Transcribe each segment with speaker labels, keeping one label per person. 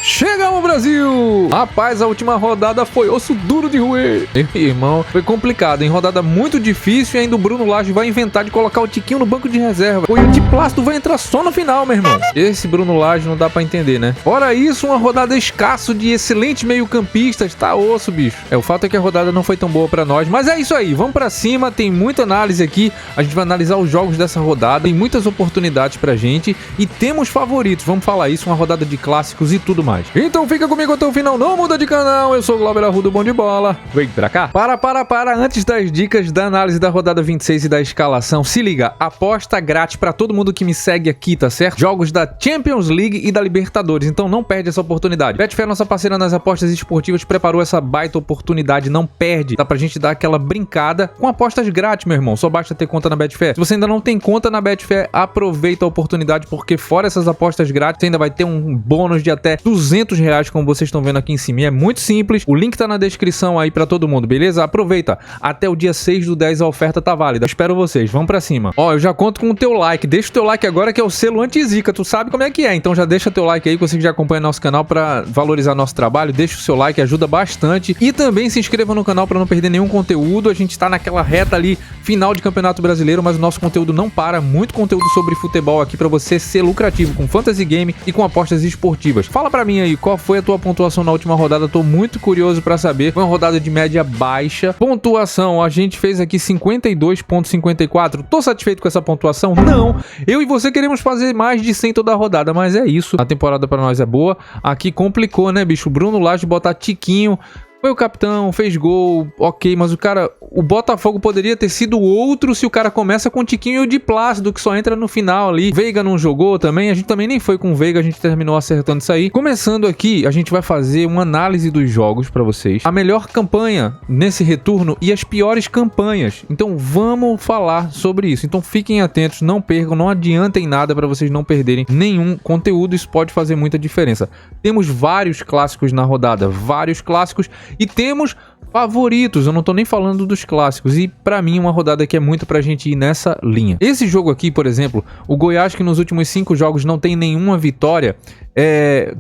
Speaker 1: Chegamos, Brasil! Rapaz, a última rodada foi osso duro de roer. Meu irmão, foi complicado, em rodada muito difícil e ainda o Bruno Lage vai inventar de colocar o Tiquinho no banco de reserva. O de Plácido vai entrar só no final, meu irmão. Esse Bruno Lage não dá pra entender, né? Fora isso, uma rodada escasso de excelentes meio-campistas, tá osso, bicho. O fato é que a rodada não foi tão boa pra nós, mas é isso aí, vamos pra cima, tem muita análise aqui, a gente vai analisar os jogos dessa rodada, tem muitas oportunidades pra gente e temos favoritos, vamos falar isso, uma rodada de clássicos e tudo mais. Então fica comigo até o final, não muda de canal, eu sou o Glauber Arruda, bom de bola. Vem pra cá. Para, antes das dicas da análise da rodada 26 e da escalação, se liga, aposta grátis pra todo mundo que me segue aqui, tá certo? Jogos da Champions League e da Libertadores, então não perde essa oportunidade. Betfair, nossa parceira nas apostas esportivas, preparou essa baita oportunidade, não perde. Dá pra gente dar aquela brincada com apostas grátis, meu irmão, só basta ter conta na Betfair. Se você ainda não tem conta na Betfair, aproveita a oportunidade, porque fora essas apostas grátis, você ainda vai ter um bônus de até R$200, como vocês estão vendo aqui em cima. E é muito simples, o link tá na descrição aí pra todo mundo, beleza? Aproveita, até o dia 6/10 a oferta tá válida. Espero vocês, vamos pra cima. Ó, eu já conto com o teu like, deixa o teu like agora que é o selo anti-zica, tu sabe como é que é, então já deixa teu like aí, que você que já acompanha nosso canal pra valorizar nosso trabalho, deixa o seu like, ajuda bastante e também se inscreva no canal pra não perder nenhum conteúdo. A gente tá naquela reta ali, final de Campeonato Brasileiro, mas o nosso conteúdo não para, muito conteúdo sobre futebol aqui pra você ser lucrativo com fantasy game e com apostas esportivas. Fala pra mim aí, qual foi a tua pontuação na última rodada? Tô muito curioso pra saber. Foi uma rodada de média baixa. Pontuação, a gente fez aqui 52,54. Tô satisfeito com essa pontuação? Não. Eu e você queremos fazer mais de 100 toda a rodada, mas é isso. A temporada pra nós é boa. Aqui complicou, né, bicho? Bruno Lage botar Tiquinho. Foi o capitão, fez gol, ok, mas o Botafogo poderia ter sido outro se o cara começa com o Tiquinho e o de Plácido, que só entra no final ali. Veiga não jogou também, a gente também nem foi com o Veiga, a gente terminou acertando isso aí. Começando aqui, a gente vai fazer uma análise dos jogos pra vocês. A melhor campanha nesse retorno e as piores campanhas. Então vamos falar sobre isso. Então fiquem atentos, não percam, não adiantem nada pra vocês não perderem nenhum conteúdo, isso pode fazer muita diferença. Temos vários clássicos na rodada, vários clássicos. E temos favoritos, eu não tô nem falando dos clássicos, e pra mim uma rodada que é muito pra gente ir nessa linha. Esse jogo aqui, por exemplo, o Goiás, que nos últimos 5 jogos não tem nenhuma vitória,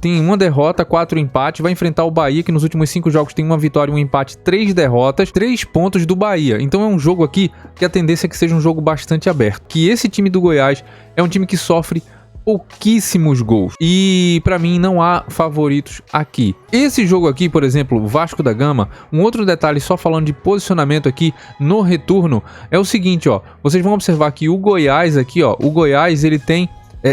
Speaker 1: tem uma derrota, 4 empates, vai enfrentar o Bahia, que nos últimos 5 jogos tem uma vitória, um empate, 3 derrotas, 3 pontos do Bahia. Então é um jogo aqui que a tendência é que seja um jogo bastante aberto, que esse time do Goiás é um time que sofre pouquíssimos gols e pra mim não há favoritos aqui. Esse jogo aqui, por exemplo, Vasco da Gama, um outro detalhe só falando de posicionamento aqui no retorno é o seguinte, ó, vocês vão observar que o Goiás aqui, ó, o Goiás ele tem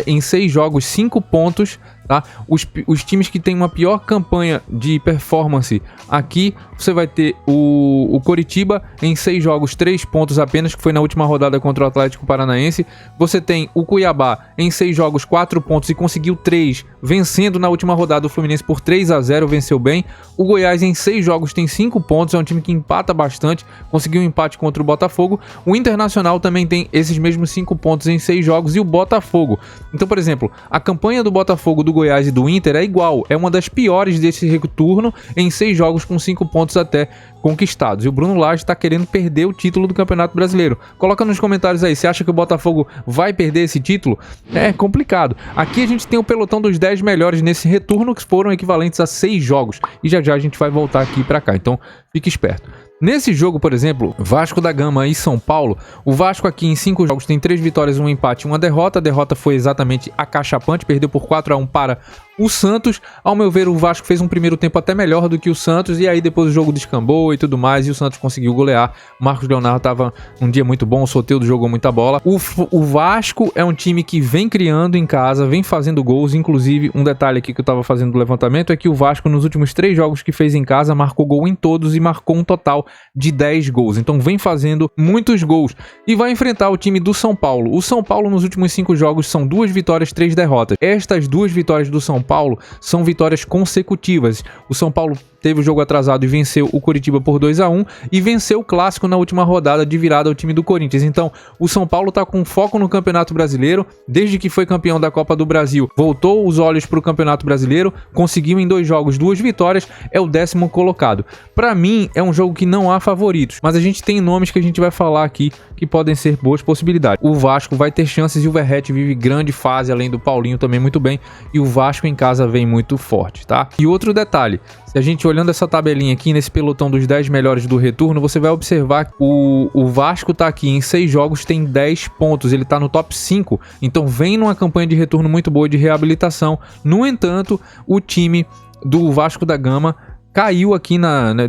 Speaker 1: em 6 jogos 5 pontos, tá? Os times que tem uma pior campanha de performance aqui, você vai ter o Coritiba em 6 jogos 3 pontos apenas, que foi na última rodada contra o Atlético Paranaense. Você tem o Cuiabá em 6 jogos 4 pontos e conseguiu 3, vencendo na última rodada o Fluminense por 3-0, venceu bem. O Goiás em 6 jogos tem 5 pontos, é um time que empata bastante, conseguiu um empate contra o Botafogo. O Internacional também tem esses mesmos 5 pontos em 6 jogos e o Botafogo. Então, por exemplo, a campanha do Botafogo, do Goiás e do Inter é igual, é uma das piores desse retorno em 6 jogos com 5 pontos até conquistados. E o Bruno Lage tá querendo perder o título do Campeonato Brasileiro. Coloca nos comentários aí, você acha que o Botafogo vai perder esse título? É complicado. Aqui a gente tem o pelotão dos 10 melhores nesse retorno, que foram equivalentes a 6 jogos. E já já a gente vai voltar aqui pra cá, então fique esperto. Nesse jogo, por exemplo, Vasco da Gama e São Paulo, o Vasco aqui em 5 jogos tem 3 vitórias, 1 empate e 1 derrota. A derrota foi exatamente acachapante, perdeu por 4-1 para o Santos. Ao meu ver, o Vasco fez um primeiro tempo até melhor do que o Santos, e aí depois o jogo descambou e tudo mais, e o Santos conseguiu golear. O Marcos Leonardo estava um dia muito bom, o Soteldo jogou muita bola. O Vasco é um time que vem criando em casa, vem fazendo gols, inclusive um detalhe aqui que eu estava fazendo do levantamento é que o Vasco nos últimos 3 jogos que fez em casa marcou gol em todos e marcou um total de 10 gols, então vem fazendo muitos gols e vai enfrentar o time do São Paulo. O São Paulo nos últimos 5 jogos são 2 vitórias, 3 derrotas. Estas 2 vitórias do São Paulo são vitórias consecutivas. O São Paulo teve o jogo atrasado e venceu o Coritiba por 2-1 e venceu o Clássico na última rodada de virada ao time do Corinthians. Então, o São Paulo tá com foco no Campeonato Brasileiro, desde que foi campeão da Copa do Brasil, voltou os olhos pro Campeonato Brasileiro, conseguiu em 2 jogos 2 vitórias, é o 10º colocado. Pra mim, é um jogo que não há favoritos, mas a gente tem nomes que a gente vai falar aqui que podem ser boas possibilidades. O Vasco vai ter chances e o Verratti vive grande fase, além do Paulinho também muito bem, e o Vasco em casa vem muito forte, tá? E outro detalhe, se a gente olhando essa tabelinha aqui, nesse pelotão dos 10 melhores do retorno, você vai observar que o Vasco tá aqui em 6 jogos, tem 10 pontos, ele tá no top 5, então vem numa campanha de retorno muito boa de reabilitação. No entanto, o time do Vasco da Gama caiu aqui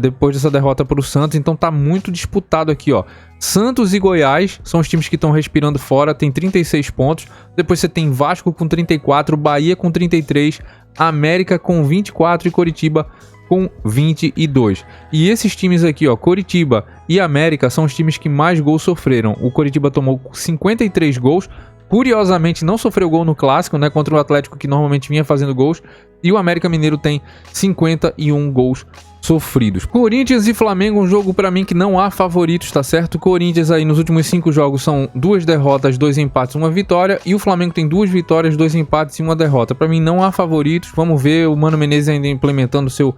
Speaker 1: depois dessa derrota para o Santos, então tá muito disputado aqui, ó. Santos e Goiás são os times que estão respirando fora, tem 36 pontos. Depois você tem Vasco com 34, Bahia com 33, América com 24 e Coritiba com 22. E esses times aqui, ó, Coritiba e América, são os times que mais gols sofreram. O Coritiba tomou 53 gols, curiosamente não sofreu gol no Clássico, né, contra o Atlético, que normalmente vinha fazendo gols, e o América Mineiro tem 51 gols sofridos. Corinthians e Flamengo, um jogo pra mim que não há favoritos, tá certo? Corinthians aí nos últimos 5 jogos são 2 derrotas, 2 empates, 1 vitória, e o Flamengo tem 2 vitórias, 2 empates e 1 derrota. Pra mim não há favoritos, vamos ver o Mano Menezes ainda implementando seu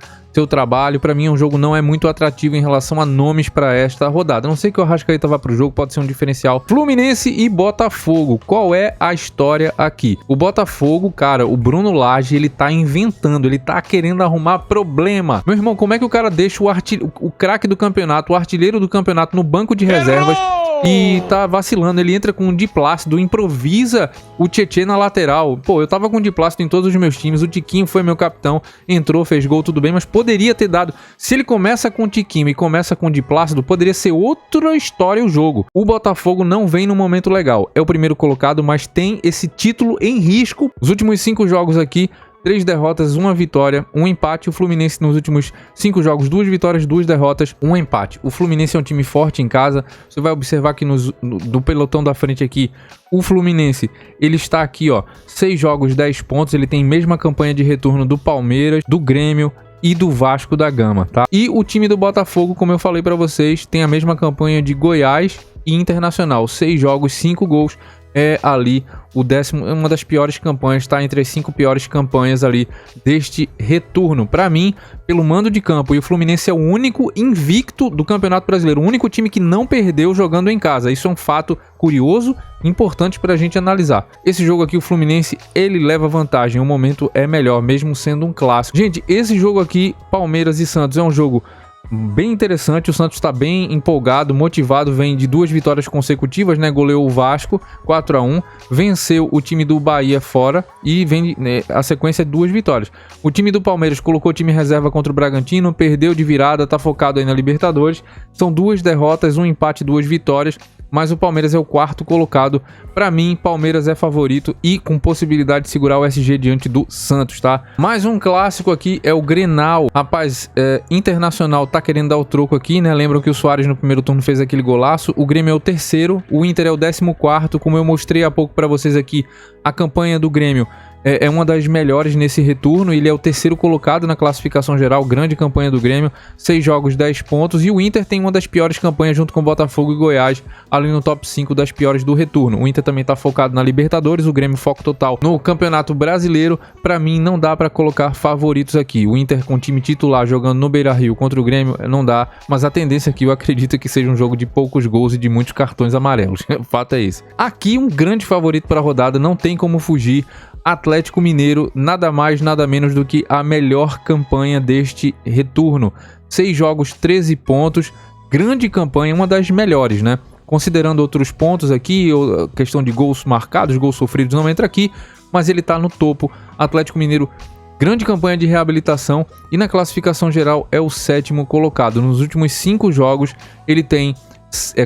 Speaker 1: trabalho. Pra mim o jogo não é muito atrativo em relação a nomes pra esta rodada. A não sei que o Arrascaeta vá pro jogo, pode ser um diferencial. Fluminense e Botafogo, qual é a história aqui? O Botafogo, cara, o Bruno Lage, ele tá inventando, ele tá querendo arrumar problema. Meu irmão, como é que o cara deixa o craque do campeonato, o artilheiro do campeonato no banco de reservas e tá vacilando? Ele entra com o Di Plácido, improvisa o Tietê na lateral. Pô, eu tava com o Di Plácido em todos os meus times, o Tiquinho foi meu capitão, entrou, fez gol, tudo bem, mas poderia ter dado. Se ele começa com o Tiquinho e começa com o Di Plácido, poderia ser outra história o jogo. O Botafogo não vem num momento legal, é o primeiro colocado, mas tem esse título em risco. Os últimos 5 jogos aqui, 3 derrotas, 1 vitória, 1 empate. O Fluminense nos últimos 5 jogos, 2 vitórias, 2 derrotas, 1 empate. O Fluminense é um time forte em casa. Você vai observar que do pelotão da frente aqui, o Fluminense, ele está aqui, ó, 6 jogos, 10 pontos. Ele tem a mesma campanha de retorno do Palmeiras, do Grêmio e do Vasco da Gama, tá? E o time do Botafogo, como eu falei pra vocês, tem a mesma campanha de Goiás e Internacional. 6 jogos, 5 gols. É ali o 10º, uma das piores campanhas, tá entre as 5 piores campanhas ali deste retorno. Para mim, pelo mando de campo, e o Fluminense é o único invicto do Campeonato Brasileiro, o único time que não perdeu jogando em casa. Isso é um fato curioso, importante pra gente analisar. Esse jogo aqui, o Fluminense, ele leva vantagem, o momento é melhor, mesmo sendo um clássico. Gente, esse jogo aqui, Palmeiras e Santos, é um jogo bem interessante. O Santos está bem empolgado, motivado, vem de 2 vitórias consecutivas, né? Goleou o Vasco 4-1, venceu o time do Bahia fora e vem, né, a sequência de 2 vitórias. O time do Palmeiras colocou o time reserva contra o Bragantino, perdeu de virada, tá focado aí na Libertadores. São 2 derrotas, 1 empate, 2 vitórias. Mas o Palmeiras é o 4º colocado. Pra mim, Palmeiras é favorito e com possibilidade de segurar o SG diante do Santos, tá? Mais um clássico aqui é o Grenal. Rapaz, Internacional tá querendo dar o troco aqui, né? Lembram que o Suárez no primeiro turno fez aquele golaço. O Grêmio é o 3º, o Inter é o 14º. Como eu mostrei há pouco pra vocês aqui, a campanha do Grêmio é uma das melhores nesse retorno. Ele é o 3º colocado na classificação geral, grande campanha do Grêmio, 6 jogos, 10 pontos. E o Inter tem uma das piores campanhas junto com Botafogo e Goiás, ali no top 5 das piores do retorno. O Inter também tá focado na Libertadores, o Grêmio foco total no Campeonato Brasileiro. Pra mim não dá pra colocar favoritos aqui. O Inter com time titular jogando no Beira-Rio contra o Grêmio não dá, mas a tendência aqui eu acredito que seja um jogo de poucos gols e de muitos cartões amarelos. O fato é esse. Aqui um grande favorito para a rodada, não tem como fugir. Atlético Mineiro, nada mais, nada menos do que a melhor campanha deste retorno. 6 jogos, 13 pontos, grande campanha, uma das melhores, né? Considerando outros pontos aqui, a questão de gols marcados, gols sofridos não entra aqui, mas ele tá no topo. Atlético Mineiro, grande campanha de reabilitação e na classificação geral é o 7º colocado. Nos últimos 5 jogos ele tem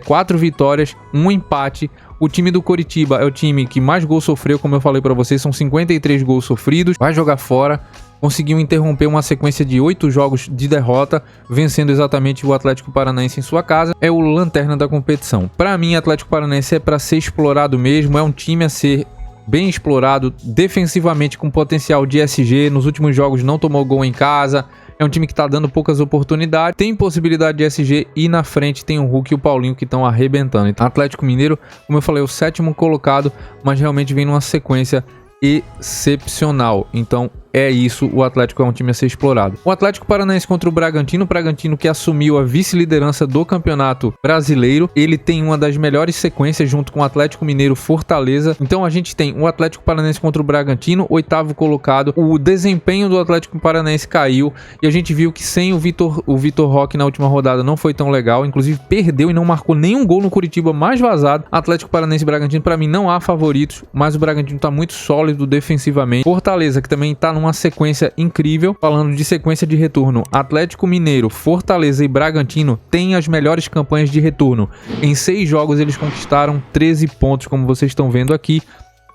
Speaker 1: 4 vitórias, 1 empate. O time do Coritiba é o time que mais gols sofreu, como eu falei pra vocês, são 53 gols sofridos. Vai jogar fora, conseguiu interromper uma sequência de 8 jogos de derrota, vencendo exatamente o Atlético Paranaense em sua casa. É o lanterna da competição. Pra mim, Atlético Paranaense é pra ser explorado mesmo, é um time a ser bem explorado, defensivamente com potencial de SG. Nos últimos jogos não tomou gol em casa, É um time que tá dando poucas oportunidades, tem possibilidade de SG e na frente tem o Hulk e o Paulinho que estão arrebentando. Então, Atlético Mineiro, como eu falei, é o 7º colocado, mas realmente vem numa sequência excepcional. Então é isso, o Atlético é um time a ser explorado. O Atlético Paranaense contra o Bragantino que assumiu a vice-liderança do Campeonato Brasileiro, ele tem uma das melhores sequências junto com o Atlético Mineiro, Fortaleza. Então a gente tem o Atlético Paranaense contra o Bragantino, 8º colocado. O desempenho do Atlético Paranaense caiu e a gente viu que sem o Vitor Roque na última rodada não foi tão legal, inclusive perdeu e não marcou nenhum gol no Curitiba mais vazado. Atlético Paranaense e Bragantino, para mim não há favoritos, mas o Bragantino tá muito sólido defensivamente. Fortaleza, que também tá numa sequência incrível. Falando de sequência de retorno, Atlético Mineiro, Fortaleza e Bragantino têm as melhores campanhas de retorno. Em 6 jogos eles conquistaram 13 pontos, como vocês estão vendo aqui.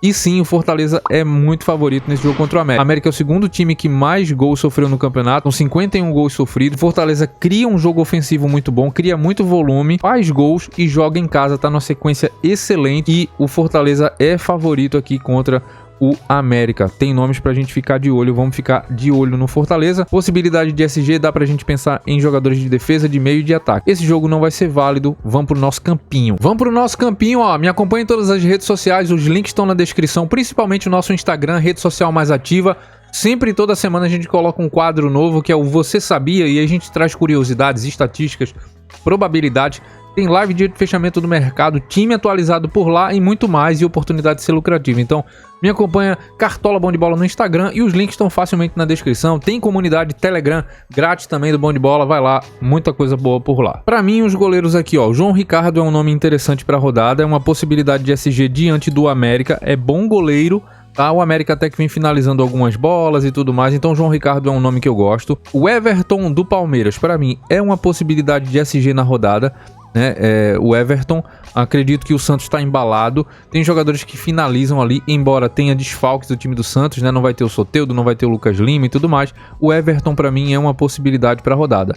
Speaker 1: E sim, o Fortaleza é muito favorito nesse jogo contra o América. A América é o segundo time que mais gols sofreu no campeonato, com 51 gols sofridos. Fortaleza cria um jogo ofensivo muito bom, cria muito volume, faz gols e joga em casa, tá numa sequência excelente. E o Fortaleza é favorito aqui contra o América. Tem nomes pra gente ficar de olho, vamos ficar de olho no Fortaleza. Possibilidade de SG, dá pra gente pensar em jogadores de defesa, de meio e de ataque. Esse jogo não vai ser válido, vamos pro nosso campinho. Vamos pro nosso campinho, ó, me acompanhe em todas as redes sociais, os links estão na descrição, principalmente o nosso Instagram, rede social mais ativa. Sempre toda semana a gente coloca um quadro novo que é o Você Sabia, e a gente traz curiosidades, estatísticas, probabilidades. Tem live de fechamento do mercado, time atualizado por lá e muito mais, e oportunidade de ser lucrativo. Então, me acompanha, Cartola Bom de Bola no Instagram, e os links estão facilmente na descrição. Tem comunidade Telegram grátis também do Bom de Bola, vai lá, muita coisa boa por lá. Pra mim, os goleiros aqui, ó, o João Ricardo é um nome interessante pra rodada, é uma possibilidade de SG diante do América, é bom goleiro. Tá, o América até que vem finalizando algumas bolas e tudo mais, então o João Ricardo é um nome que eu gosto. O Everton do Palmeiras, para mim, é uma possibilidade de SG na rodada, né? O Everton, acredito que o Santos está embalado, tem jogadores que finalizam ali, embora tenha desfalques do time do Santos, né? Não vai ter o Soteldo, não vai ter o Lucas Lima e tudo mais. O Everton, para mim, é uma possibilidade para a rodada.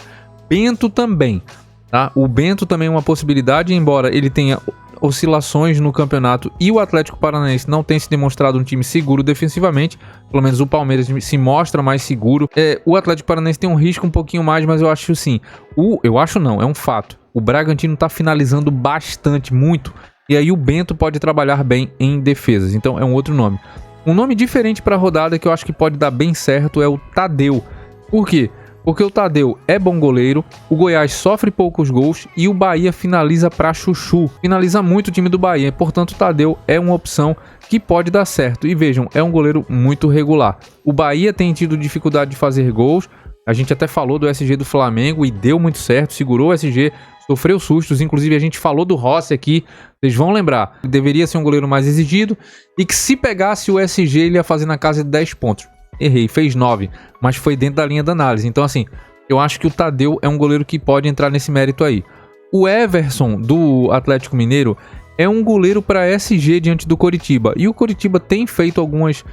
Speaker 1: Bento também, tá? O Bento também é uma possibilidade, embora ele tenha oscilações no campeonato e o Atlético Paranaense não tem se demonstrado um time seguro defensivamente, pelo menos o Palmeiras se mostra mais seguro. O Atlético Paranaense tem um risco um pouquinho mais, mas eu acho sim, eu acho não, é um fato, o Bragantino tá finalizando bastante, muito, e aí o Bento pode trabalhar bem em defesas, então é um outro nome. Um nome diferente para a rodada que eu acho que pode dar bem certo é o Tadeu. Por quê? Porque o Tadeu é bom goleiro, o Goiás sofre poucos gols e o Bahia finaliza pra chuchu. Finaliza muito o time do Bahia, portanto o Tadeu é uma opção que pode dar certo. E vejam, é um goleiro muito regular. O Bahia tem tido dificuldade de fazer gols, a gente até falou do SG do Flamengo e deu muito certo, segurou o SG, sofreu sustos, inclusive a gente falou do Rossi aqui, vocês vão lembrar, deveria ser um goleiro mais exigido e que se pegasse o SG ele ia fazer na casa de 10 pontos. Errei, fez 9, mas foi dentro da linha da análise. Então assim, eu acho que o Tadeu é um goleiro que pode entrar nesse mérito aí. O Everson do Atlético Mineiro é um goleiro para SG diante do Coritiba. E o Coritiba tem feito algumas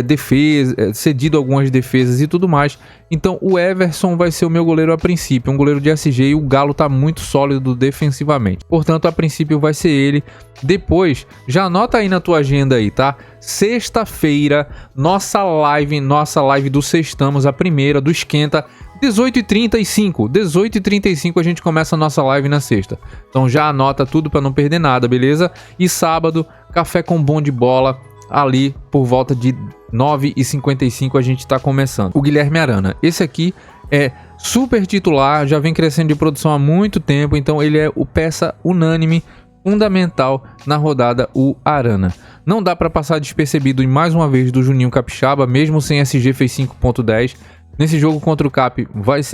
Speaker 1: defesas, cedido algumas defesas e tudo mais. Então o Everson vai ser o meu goleiro a princípio, um goleiro de SG, e o Galo tá muito sólido defensivamente. Portanto, a princípio vai ser ele. Depois, já anota aí na tua agenda aí, tá? Sexta-feira, nossa live do Sextamos, a primeira do Esquenta, 18h35. 18h35 a gente começa a nossa live na sexta. Então já anota tudo para não perder nada, beleza? E sábado, Café com Bom de Bola, ali por volta de 9h55 a gente tá começando. O Guilherme Arana, esse aqui é super titular, já vem crescendo de produção há muito tempo, então ele é o peça unânime, fundamental na rodada, o Arana. Não dá para passar despercebido, e mais uma vez, do Juninho Capixaba, mesmo sem SG fez 5.10. Nesse jogo contra o Cap,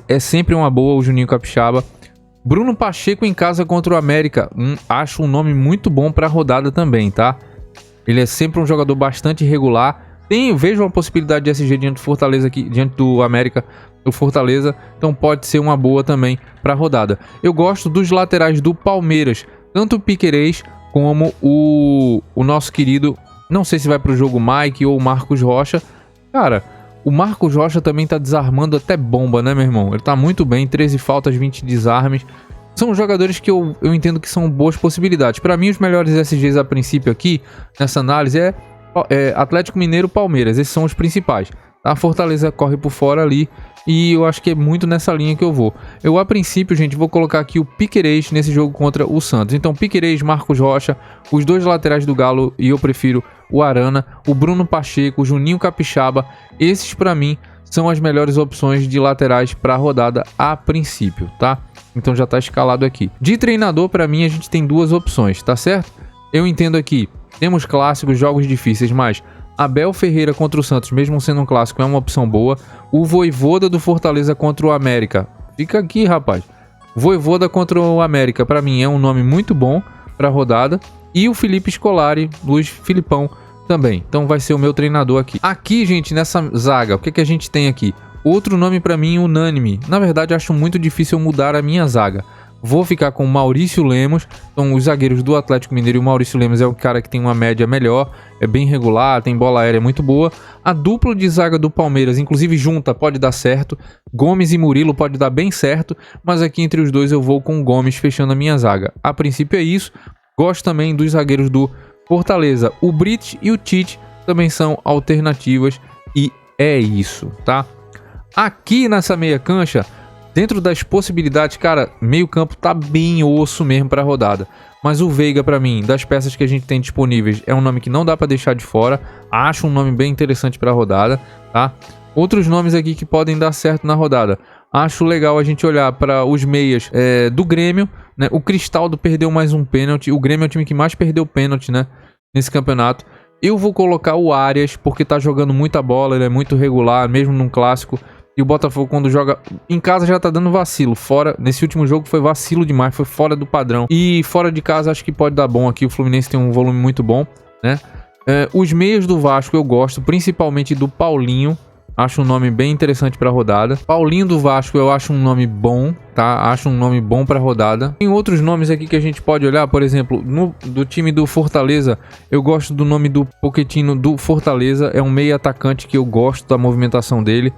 Speaker 1: é sempre uma boa o Juninho Capixaba. Bruno Pacheco em casa contra o América, acho um nome muito bom para a rodada também, tá? Ele é sempre um jogador bastante regular. Vejo uma possibilidade de SG diante do Fortaleza aqui, diante do América, o Fortaleza, então pode ser uma boa também para a rodada. Eu gosto dos laterais do Palmeiras, tanto o Piquerez como o nosso querido, não sei se vai para o jogo Mike ou o Marcos Rocha. Cara, o Marcos Rocha também tá desarmando até bomba, né, meu irmão? Ele tá muito bem, 13 faltas, 20 desarmes. São jogadores que eu entendo que são boas possibilidades. Para mim, os melhores SGs a princípio aqui, nessa análise, é Atlético Mineiro, Palmeiras. Esses são os principais. A Fortaleza corre por fora ali. e eu acho que é muito nessa linha que eu vou. Eu, a princípio, gente, vou colocar aqui o Piquerez nesse jogo contra o Santos. Então, Piquerez, Marcos Rocha, os dois laterais do Galo, e eu prefiro o Arana, o Bruno Pacheco, o Juninho Capixaba. Esses, pra mim, são as melhores opções de laterais para a rodada a princípio, tá? Então já tá escalado aqui. De treinador, pra mim, a gente tem duas opções, tá certo? Eu entendo aqui, temos clássicos, jogos difíceis, mas Abel Ferreira contra o Santos, mesmo sendo um clássico, é uma opção boa. O Vojvoda do Fortaleza contra o América. Fica aqui, rapaz. Vojvoda contra o América, pra mim, é um nome muito bom pra rodada. E o Felipe Scolari, Luiz Filipão, também. Então vai ser o meu treinador aqui. Aqui, gente, nessa zaga, o que a gente tem aqui? Outro nome pra mim unânime. Na verdade, acho muito difícil mudar a minha zaga. Vou ficar com o Maurício Lemos. Então, os zagueiros do Atlético Mineiro, e o Maurício Lemos é o cara que tem uma média melhor, é bem regular, tem bola aérea muito boa. A dupla de zaga do Palmeiras, inclusive junta, pode dar certo. Gomes e Murilo pode dar bem certo, mas aqui entre os dois eu vou com o Gomes fechando a minha zaga. A princípio é isso. Gosto também dos zagueiros do Fortaleza. O Brits e o Tite também são alternativas e é isso, tá? Aqui nessa meia cancha, dentro das possibilidades, cara, meio campo tá bem osso mesmo pra rodada. Mas o Veiga, pra mim, das peças que a gente tem disponíveis, é um nome que não dá pra deixar de fora. Acho um nome bem interessante pra rodada, tá? Outros nomes aqui que podem dar certo na rodada. Acho legal a gente olhar para os meias do Grêmio, né? O Cristaldo perdeu mais um pênalti. O Grêmio é o time que mais perdeu pênalti, né, nesse campeonato. Eu vou colocar o Arias, porque tá jogando muita bola, ele é muito regular, mesmo num clássico. E o Botafogo, quando joga em casa, já tá dando vacilo. Fora, nesse último jogo foi vacilo demais, foi fora do padrão. E fora de casa acho que pode dar bom aqui. O Fluminense tem um volume muito bom, né? Os meias do Vasco eu gosto, principalmente do Paulinho. Acho um nome bem interessante pra rodada. Paulinho do Vasco eu acho um nome bom, tá? Acho um nome bom pra rodada. Tem outros nomes aqui que a gente pode olhar, por exemplo, do time do Fortaleza, eu gosto do nome do Pochettino do Fortaleza. É um meia atacante que eu gosto da movimentação dele.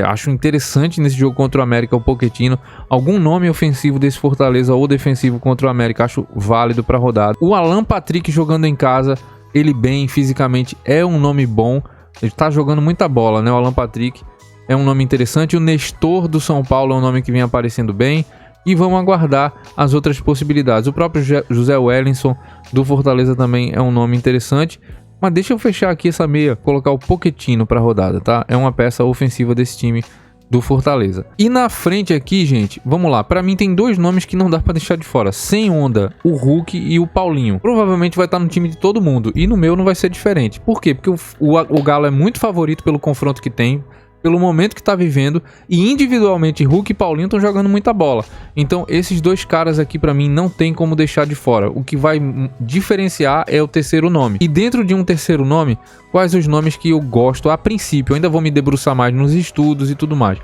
Speaker 1: Acho interessante nesse jogo contra o América o Pochettino. Algum nome ofensivo desse Fortaleza ou defensivo contra o América acho válido pra rodada. O Alan Patrick jogando em casa, ele bem fisicamente, é um nome bom. Ele tá jogando muita bola, né? O Alan Patrick é um nome interessante. O Nestor do São Paulo é um nome que vem aparecendo bem. E vamos aguardar as outras possibilidades. O próprio José Wellington do Fortaleza também é um nome interessante. Mas deixa eu fechar aqui essa meia, colocar o Pochettino pra rodada, tá? É uma peça ofensiva desse time do Fortaleza. E na frente aqui, gente, vamos lá. Pra mim tem dois nomes que não dá pra deixar de fora. Sem onda, o Hulk e o Paulinho. Provavelmente vai estar no time de todo mundo. E no meu não vai ser diferente. Por quê? Porque o Galo é muito favorito pelo confronto que tem, pelo momento que tá vivendo. E individualmente, Hulk e Paulinho estão jogando muita bola. Então esses dois caras aqui pra mim não tem como deixar de fora. O que vai diferenciar é o terceiro nome. E dentro de um terceiro nome, quais os nomes que eu gosto a princípio? Eu ainda vou me debruçar mais nos estudos e tudo mais.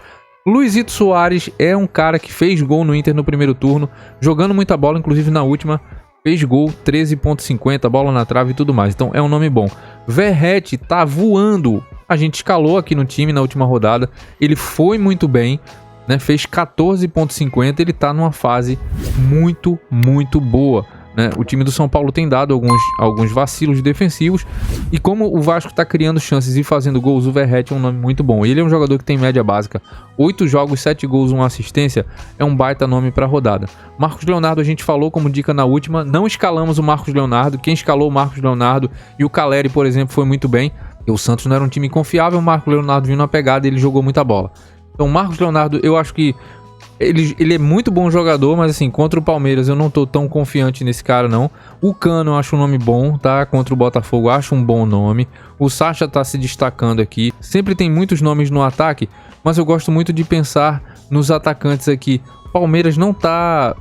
Speaker 1: Luizito Soares é um cara que fez gol no Inter no primeiro turno, jogando muita bola, inclusive na última. Fez gol, 13.50, bola na trave e tudo mais. Então é um nome bom. Verratti tá voando. A gente escalou aqui no time na última rodada. Ele foi muito bem, né? Fez 14.50. Ele tá numa fase muito, muito boa, né? O time do São Paulo tem dado alguns vacilos defensivos. E como o Vasco tá criando chances e fazendo gols, o Verratti é um nome muito bom. Ele é um jogador que tem média básica. 8 jogos, 7 gols, 1 assistência. É um baita nome pra rodada. Marcos Leonardo a gente falou como dica na última. Não escalamos o Marcos Leonardo. Quem escalou o Marcos Leonardo e o Caleri, por exemplo, foi muito bem. O Santos não era um time confiável, o Marcos Leonardo vindo na pegada e ele jogou muita bola. Então o Marcos Leonardo, eu acho que ele é muito bom jogador, mas assim, contra o Palmeiras eu não tô tão confiante nesse cara não. O Cano eu acho um nome bom, tá? Contra o Botafogo eu acho um bom nome. O Sacha tá se destacando aqui. Sempre tem muitos nomes no ataque, mas eu gosto muito de pensar nos atacantes aqui. O Palmeiras não tá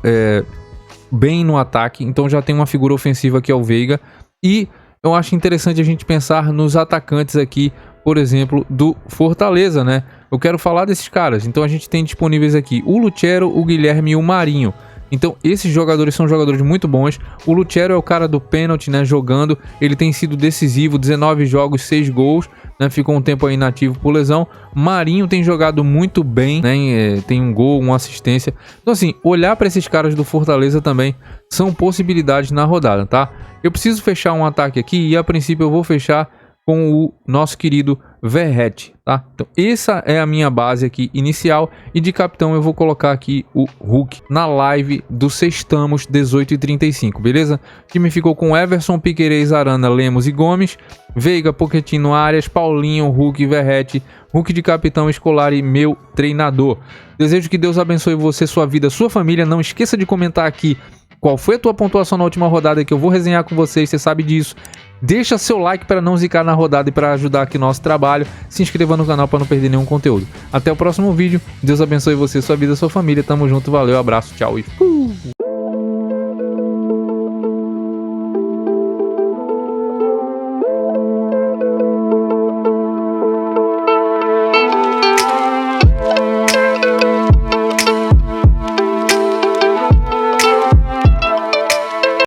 Speaker 1: bem no ataque, então já tem uma figura ofensiva que é o Veiga. E eu acho interessante a gente pensar nos atacantes aqui, por exemplo, do Fortaleza, né? Eu quero falar desses caras. Então a gente tem disponíveis aqui o Lucero, o Guilherme e o Marinho. Então esses jogadores são jogadores muito bons. O Lucero é o cara do pênalti, né? Jogando, ele tem sido decisivo, 19 jogos, 6 gols, né? Ficou um tempo aí inativo por lesão. Marinho tem jogado muito bem, né? Tem um gol, uma assistência. Então assim, olhar para esses caras do Fortaleza também são possibilidades na rodada, tá? Eu preciso fechar um ataque aqui e a princípio eu vou fechar com o nosso querido Verratti, tá? Então essa é a minha base aqui inicial, e de capitão eu vou colocar aqui o Hulk na live do Sextamos 18h35, beleza? O time ficou com Everson, Piquerez, Arana, Lemos e Gomes, Veiga, Pochettino, Arias, Paulinho, Hulk, Verratti, Hulk de capitão, Scolari, meu treinador. Desejo que Deus abençoe você, sua vida, sua família. Não esqueça de comentar aqui qual foi a tua pontuação na última rodada, que eu vou resenhar com vocês, você sabe disso. Deixa seu like para não zicar na rodada e para ajudar aqui nosso trabalho. Se inscreva no canal para não perder nenhum conteúdo. Até o próximo vídeo. Deus abençoe você, sua vida, sua família. Tamo junto, valeu, abraço, tchau e fui!